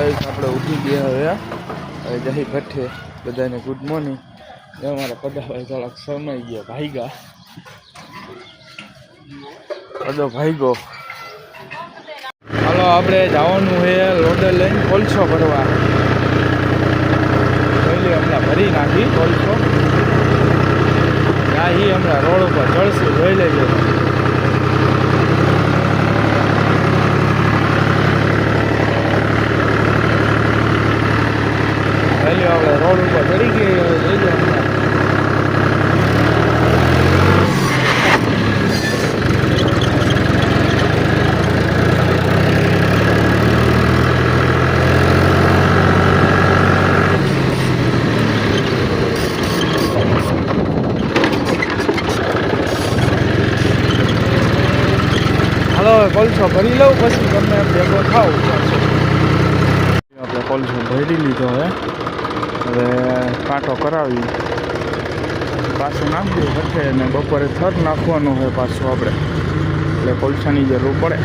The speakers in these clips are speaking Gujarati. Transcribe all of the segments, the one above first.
गाइस આપણે ઉઠી ગયા હવે જહી ભઠ્ઠે બધાને ગુડ મોર્નિંગ અમારા પદાભાઈ થોડાક શરમાઈ ગયા ભાઈગા પદો ભાઈગો હાલો આપણે જવાનું છે લોડર લઈને કોલસો ભરવા પહેલી હમણાં ભરી નાખી કોલસો ત્યાં હમણાં રોડ ઉપર ચડશું જોઈ લેજો પહેલી આપણે રોડ ઉપર ચડી ગઈ જોઈ લો કોલસો ભરી લઉં પછી તમને એમ ભેગો થાવ આપણે કોલસો ભરી લીધો હવે કાંટો કરાવી પાછું નાખી દઉં ભઠ્ઠે અને બપોરે થર નાખવાનું હોય પાછું આપણે એટલે કોલસાની જરૂર પડે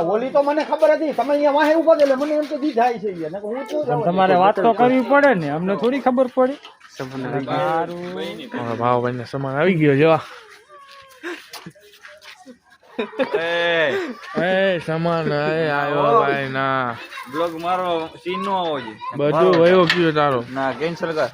ઓલી તો મને ખબર હતી તમે અહીંયા વાહે ઉભા એટલે મને એમ તો દી થાય છે તમારે વાત તો કરવી પડે ને અમને થોડી ખબર પડી ભાવભાઈ ને સામાન આવી ગયો જવા સામાન આવ્યો ભાઈ ના બ્લોગ મારો સીન નો આવો છે બધું વયો ગયો તારો ના કેન્સલ કર